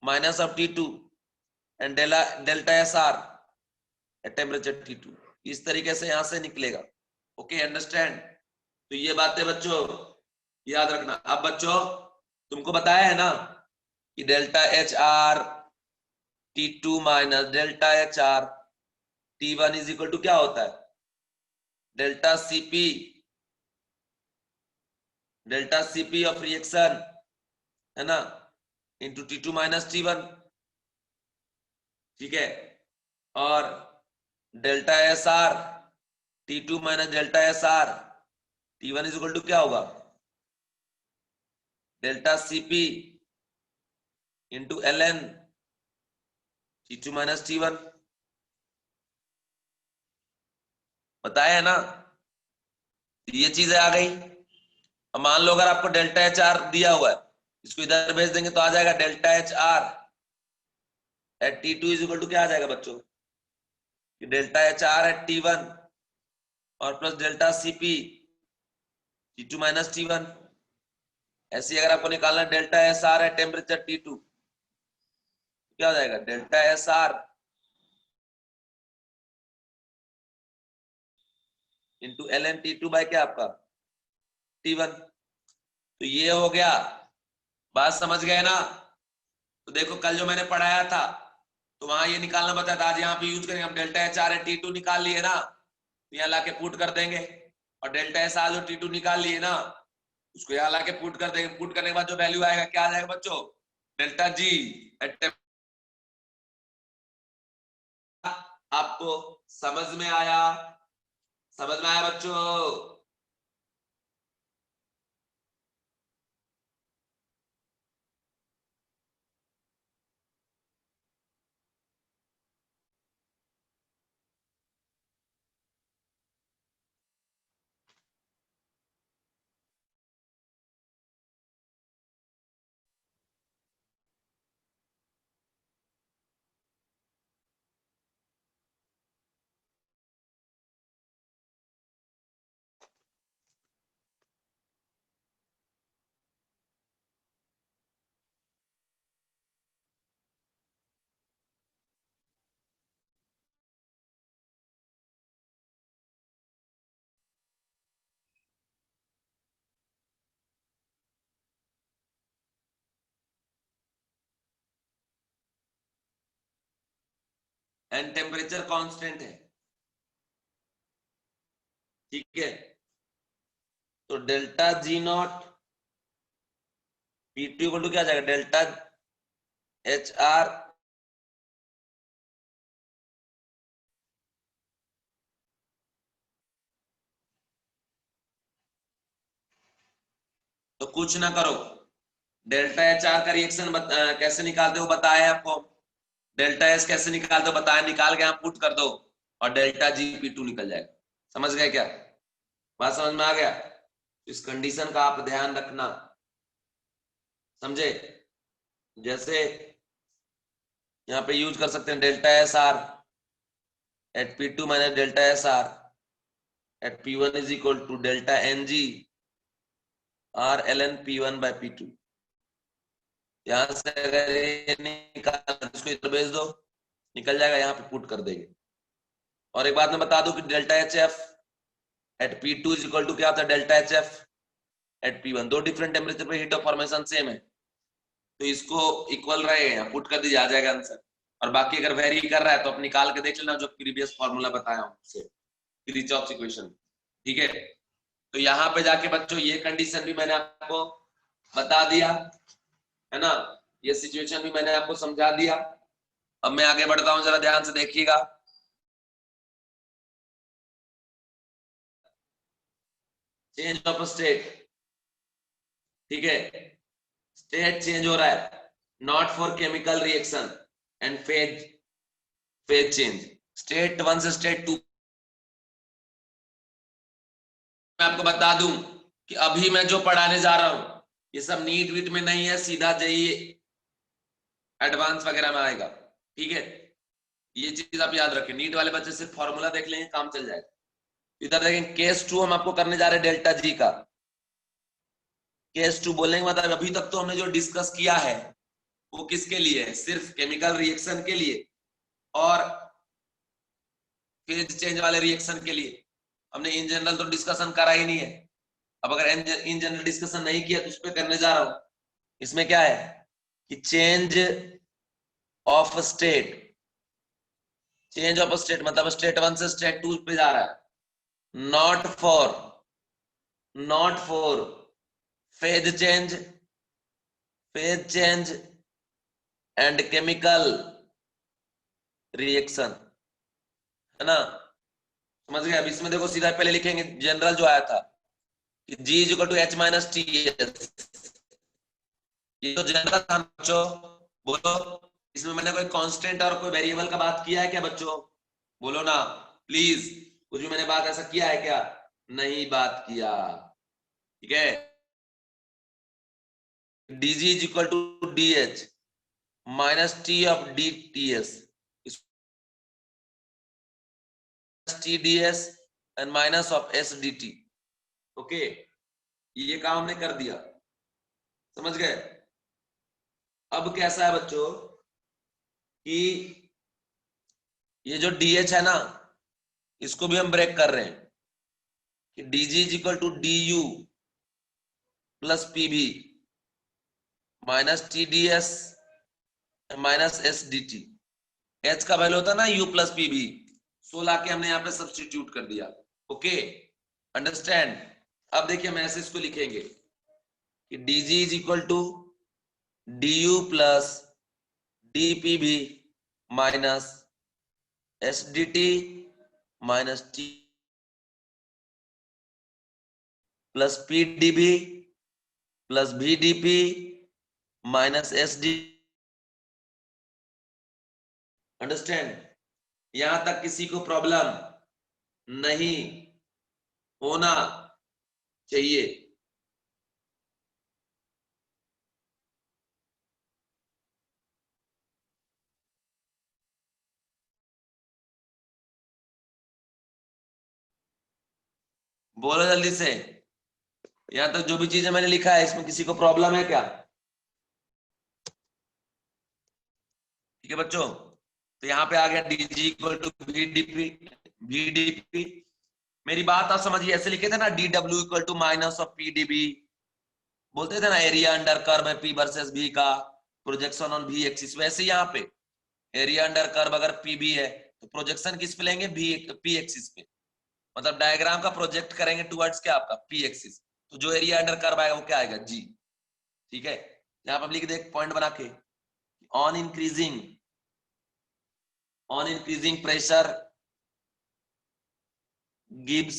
minus of T2 and delta S R at temperature T2। इस तरीके से यहां से निकलेगा। Okay, understand. तो ये बातें बच्चों याद रखना। अब बच्चों तुमको बताया है ना कि delta H R T2 minus delta H R T1 is equal to क्या होता है, डेल्टा सीपी ऑफ रिएक्शन, है ना, इंटू T2 माइनस T1। ठीक है, और delta S R T2 minus delta S R T1 is equal to क्या होगा, delta CP into L N T2 minus T1। बताया है ना, ये चीजें आ गई। अब मान लो अगर आपको डेल्टा एच आर दिया हुआ है, इसको इधर भेज देंगे तो आ जाएगा delta H R at T2 is equal to क्या आ जाएगा बच्चों, कि delta H R eight T1 और plus delta CP T2 minus T1। ऐसे ही अगर आपको निकालना delta S R at temperature T2 क्या हो जाएगा, delta S R into L N T2 by क्या आपका T1। तो ये हो गया, बात समझ गए ना। तो देखो कल जो मैंने पढ़ाया था तो वहां ये निकालना बताया था, आज यहाँ पे यूज करेंगे। हम डेल्टा एच आर T2 निकाल लिए ना, तो यहाँ लाके पुट कर देंगे, और डेल्टा एस आर जो T2 निकाल लिए ना उसको यहाँ लाके पुट कर देंगे। पुट करने के बाद जो वैल्यू आएगा क्या आ जाएगा बच्चों, डेल्टा जी एट। आपको समझ में आया, समझ में आया बच्चों। एंड टेम्परेचर कांस्टेंट है, ठीक है। तो delta G not P2 equal to क्या आ जाएगा, डेल्टा एच आर तो कुछ ना करो, डेल्टा एच आर का रिएक्शन कैसे निकालते हो बताया है आपको, डेल्टा एस कैसे निकालते हो बताया, निकाल के यहाँ पुट कर दो और डेल्टा जी P2 निकल जाएगा। समझ गए क्या, बात समझ में आ गया। इस कंडीशन का आप ध्यान रखना, समझे। जैसे यहाँ पे यूज कर सकते हैं delta S R at P2 minus delta S R at P1 is equal to delta N G R L N P1 by P2। यहां से अगर ये निकाल इसको इधर भेज दो निकल जाएगा, यहाँ पे पुट कर देंगे। और एक बात मैं बता दूं कि delta H F at P2 is equal to क्या होता है, delta H F at P1। दो डिफरेंट टेम्परेचर पे हीट ऑफ फॉर्मेशन सेम है, तो इसको इक्वल रहे यहाँ पुट कर दीजिए, आ जाएगा आंसर। और बाकी अगर वेरी कर रहा है तो आप निकाल के देख लेना जो प्रीवियस फॉर्मूला बताया हूं उससे, किरचॉफ इक्वेशन। ठीक है, तो यहाँ पे जाके बच्चों ये कंडीशन भी मैंने आपको बता दिया है ना, ये सिचुएशन भी मैंने आपको समझा दिया। अब मैं आगे बढ़ता हूं, जरा ध्यान से देखिएगा। चेंज ऑफ स्टेट, ठीक है, स्टेट चेंज हो रहा है, not for chemical reaction and phase phase change. State 1 से स्टेट 2 मैं आपको बता दूं कि अभी मैं जो पढ़ाने जा रहा हूं ये सब नीट वीट में नहीं है, सीधा जाइए एडवांस वगैरह में आएगा। ठीक है, ये चीज आप याद रखें, नीट वाले बच्चे सिर्फ फॉर्मूला देख लेंगे काम चल जाएगा। इधर देखें, केस 2 हम आपको करने जा रहे हैं डेल्टा जी का। केस 2 बोलने के मतलब अभी तक तो हमने जो डिस्कस किया है वो किसके लिए है, सिर्फ केमिकल रिएक्शन के लिए और फेज चेंज वाले रिएक्शन के लिए। हमने इन जनरल तो डिस्कशन करा ही नहीं है। अब अगर इन जनरल डिस्कशन नहीं किया तो उस पर करने जा रहा हूं। इसमें क्या है कि change of state, change of state मतलब स्टेट 1 से स्टेट 2 पे जा रहा है, not for phase change, phase change and chemical reaction, है ना, समझ गए। अब इसमें देखो सीधा पहले लिखेंगे जनरल जो आया था कि G is equal to H minus T S, ये तो जनरल था बच्चों। बोलो, इसमें मैंने कोई कांस्टेंट और कोई वेरिएबल का बात किया है क्या बच्चों? बोलो ना प्लीज, कुछ भी मैंने बात ऐसा किया है क्या? नहीं बात किया। ठीक है, dg is equal to D H minus T of D T S, T D S and minus of S D T. Okay, ये काम हमने कर दिया, समझ गए। अब कैसा है बच्चों कि ये जो डीएच है ना, इसको भी हम ब्रेक कर रहे हैं कि DG is equal to D U plus PV minus T D S minus S D T. H का वैल्यू होता है ना यू प्लस पीवी, सो लाके हमने यहाँ पे सब्सटीट्यूट कर दिया। Okay, understand. अब देखिए हम ऐसे इसको लिखेंगे कि DG is equal to D U plus D PV minus S D T minus T plus P D B plus V D P minus S D. Understand, यहां तक किसी को प्रॉब्लम नहीं होना चाहिए। बोलो जल्दी से, यहां तक जो भी चीजें मैंने लिखा है इसमें किसी को प्रॉब्लम है क्या? ठीक है बच्चों, तो यहाँ पे आ गया DG equal to VDP, VDP. मेरी बात आप समझिए, ऐसे लिखे थे ना D W equal to minus of PDB, बोलते थे ना एरिया अंडर कर्व है पी वर्सेस बी का, प्रोजेक्शन ऑन भी एक्सिस। वैसे यहाँ पे एरिया अंडर कर्व अगर पीबी है तो प्रोजेक्शन किस पे लेंगे? भी पी एक्सिस पे, मतलब डायग्राम का प्रोजेक्ट करेंगे टुवर्ड्स क्या आपका पी एक्सिस, तो जो एरिया अंडर कर्व आएगा वो क्या आएगा? जी। ठीक है, यहाँ पर लिख दे पॉइंट बना के, on increasing pressure gives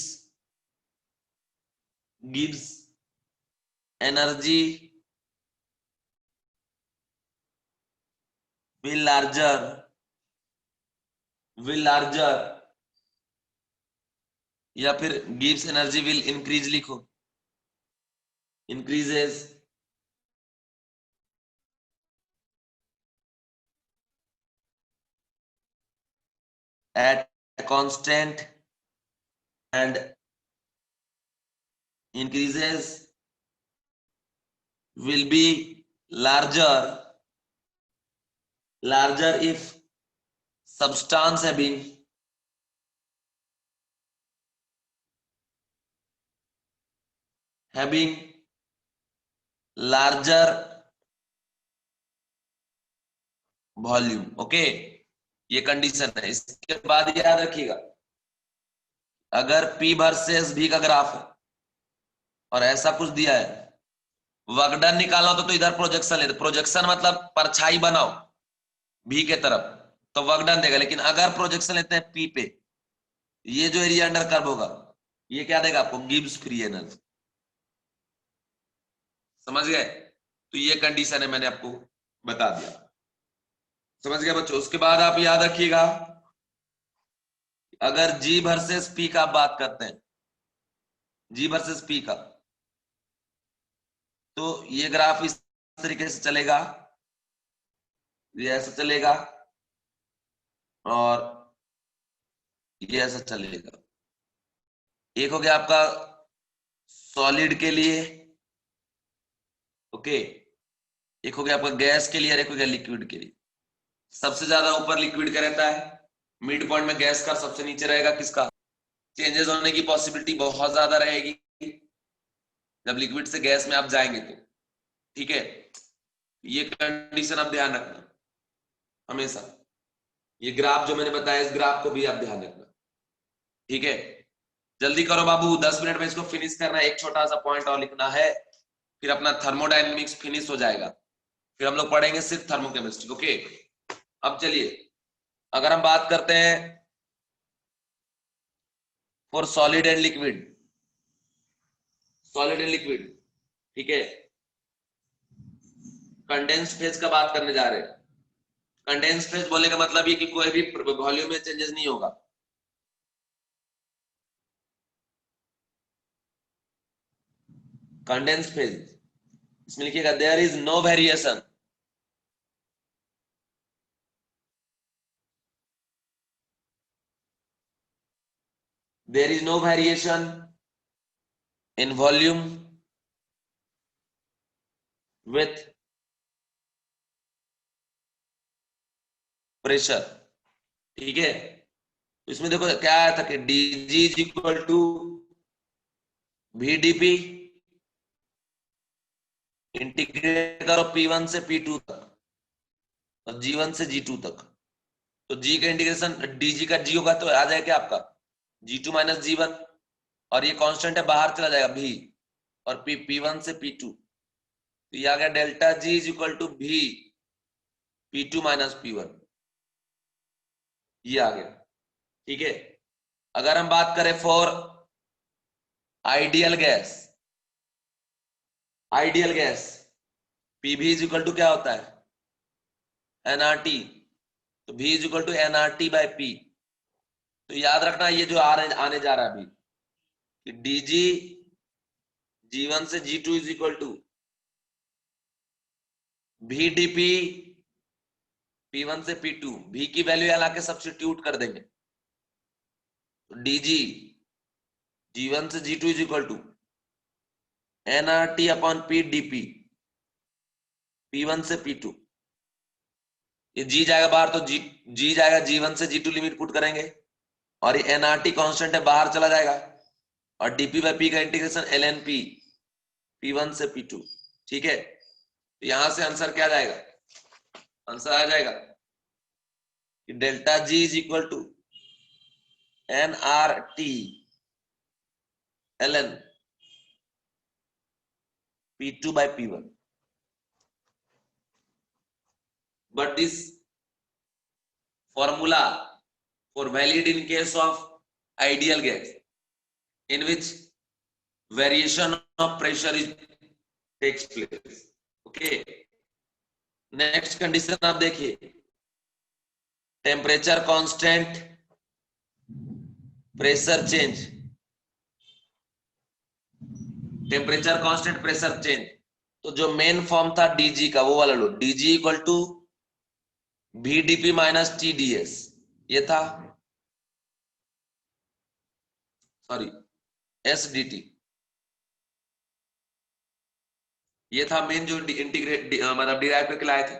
energy will larger या फिर gives energy will increase लिखो, increases at a constant and increases will be larger if substance having larger volume. Okay, ये कंडीशन है। इसके बाद याद रखिएगा, अगर P वर्सेस V का ग्राफ है और ऐसा कुछ दिया है, वर्क डन निकालना हो तो इधर प्रोजेक्शन लेते, प्रोजेक्शन मतलब परछाई बनाओ V के तरफ, तो वर्क डन देगा। लेकिन अगर प्रोजेक्शन लेते हैं P पे, ये जो एरिया अंडर कर्व होगा, ये क्या देगा आपको, गिब्स फ्री एनर्जी। समझ गए? तो ये कंडीशन है, मैंने आपको बता दिया। समझ गए बच्चों? उसके बाद आप याद रखिएगा, अगर G वर्सेस P का आप बात करते हैं, G वर्सेस P का, तो ये ग्राफ इस तरीके से चलेगा, ये ऐसा चलेगा और ये ऐसा चलेगा। एक हो गया आपका सॉलिड के लिए, ओके, एक हो गया आपका गैस के लिए और एक हो गया लिक्विड के लिए। सबसे ज्यादा ऊपर लिक्विड का रहता है, मिड पॉइंट में गैस का, सबसे नीचे रहेगा किसका, चेंजेस होने की पॉसिबिलिटी बहुत ज्यादा रहेगी जब लिक्विड से गैस में आप जाएंगे तो। ठीक है, ये कंडीशन आप ध्यान रखना हमेशा। ये ग्राफ जो मैंने बताया, इस ग्राफ को भी आप ध्यान रखना। ठीक है, जल्दी करो बाबू, 10 मिनट में इसको फिनिश करना है। एक छोटा सा पॉइंट और लिखना है, फिर अपना थर्मोडायनेमिक्स फिनिश हो जाएगा, फिर हम लोग पढ़ेंगे सिर्फ थर्मोकेमिस्ट्री। ओके, अब चलिए, अगर हम बात करते हैं for solid and liquid, solid and liquid, ठीक है, कंडेंस फेज का बात करने जा रहे हैं। कंडेंस फेज बोलने का मतलब ये कि कोई भी वॉल्यूम में चेंजेस नहीं होगा। कंडेंस फेज, इसमें लिखिएगा there is no variation, there is no variation in volume with pressure. ठीक है, तो इसमें देखो क्या आया था कि dg is equal to vdp, integrate करो P1 से P2 तक और G1 से G2 तक। तो G का इंटीग्रेशन dg का G होगा तो आ जाएगा क्या आपका G2 माइनस G1, और ये कांस्टेंट है बाहर चला जाएगा V, और P1 से P2, तो ये आ गया delta G is equal to V P2 minus P1, ये आ गया। ठीक है, अगर हम बात करें for ideal gas, ideal gas PV is equal to क्या होता है nRT, तो V is equal to nRT by P। तो याद रखना ये जो आने जा रहा है अभी कि dg G1 से G2 is equal to VdP P1 से P2, V की वैल्यू यहाँ लाके सब्स्टिट्यूट कर देंगे, तो dg G1 से G2 is equal to nRT upon P dP P1 से P2। ये G जाएगा बाहर तो G जाएगा, G1 से G2 लिमिट पुट करेंगे, और ये nRT कांस्टेंट है बाहर चला जाएगा, और dP बाय P का इंटीग्रेशन ln P P1 से P2। ठीक है, तो यहां से आंसर क्या जाएगा, आंसर आ जाएगा कि delta G is equal to nRT ln P2 by P1। But this formula for valid in case of ideal gas in which variation of pressure is takes place। okay, next condition आप देखिए, temperature constant pressure change, temperature constant pressure change, तो जो main form था dg का वो वाला लो, dg equal to vdp minus tds, ये था, सॉरी sdt, ये था मेन जो इंटीग्रेट मतलब डिराइव करके लाए थे।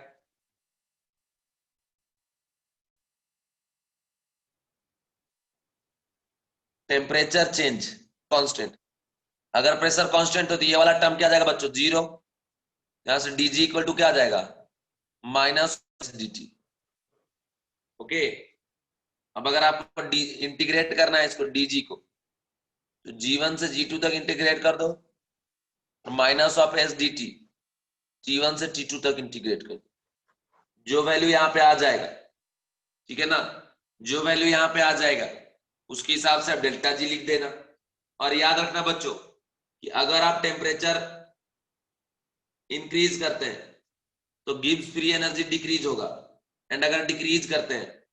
टेम्परेचर चेंज कांस्टेंट, अगर प्रेशर कांस्टेंट हो तो ये वाला टर्म क्या जाएगा बच्चों, जीरो, यहां से dg इक्वल टू क्या आ जाएगा माइनस dt। ओके, अब अगर आपको इंटीग्रेट करना है इसको डीजी को, तो G1 से G2 तक इंटीग्रेट कर दो, minus of S D T T1 से T2 तक इंटीग्रेट कर दो, जो वैल्यू यहाँ पे आ जाएगा, ठीक है ना, जो वैल्यू यहाँ पे आ जाएगा उसके हिसाब से आप डेल्टा जी लिख देना। और याद रखना बच्चों कि अगर आप टेम्परेचर इंक्रीज करते हैं तो गिब्स फ्री एनर्जी डिक्रीज होगा, एंड अगर डिक्रीज करते हैं,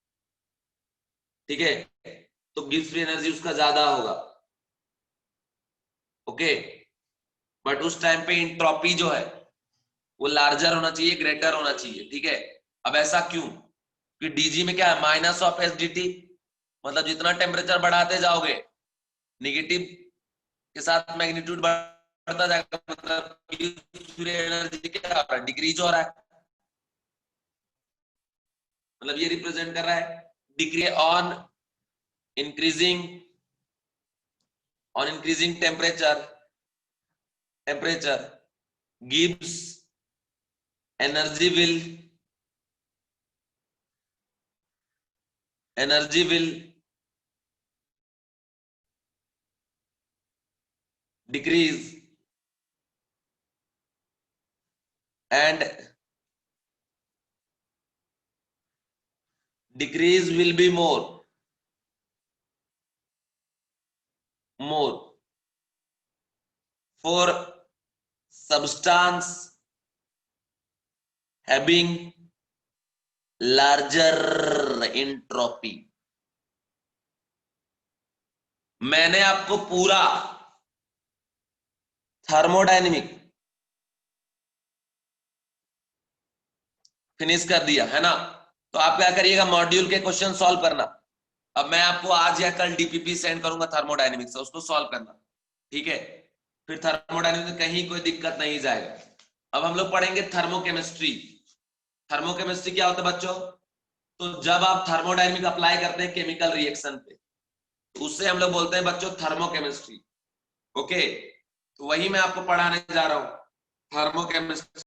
ठीक है, तो गिब्स फ्री एनर्जी उसका ज्यादा होगा। ओके, बट उस टाइम पे इंट्रोपी जो है वो लार्जर होना चाहिए, ग्रेटर होना चाहिए, ठीक है। अब ऐसा क्यों, कि डीजी में क्या है, minus of S D T, मतलब जितना टेम्परेचर बढ़ाते जाओगे निगेटिव के साथ मैग्नीट्यूड बढ़ता जाएगा, मतलब एनर्जी क्या हो रहा है, डिक्रीज हो रहा है, मतलब ये रिप्रेजेंट कर रहा है decrease on increasing temperature gives energy will decrease and decrease will be more for substance having larger entropy। मैंने आपको पूरा थर्मोडायनेमिक फिनिश कर दिया है ना, तो आप क्या करिएगा, मॉड्यूल के क्वेश्चन सॉल्व करना। अब मैं आपको आज या कल डीपीपी सेंड करूंगा थर्मोडायनेमिक्स से, उसको सॉल्व करना, ठीक है, फिर थर्मोडायनेमिक्स में कहीं कोई दिक्कत नहीं जाएगा। अब हम लोग पढ़ेंगे थर्मोकेमिस्ट्री। थर्मोकेमिस्ट्री क्या होता है बच्चों, तो जब आप थर्मोडायनेमिक अप्लाई करते हैं केमिकल रिएक्शन पे, तो उससे हम लोग बोलते हैं बच्चों थर्मोकेमिस्ट्री। ओके, तो वही मैं आपको पढ़ाने जा रहा हूं, थर्मोकेमिस्ट्री।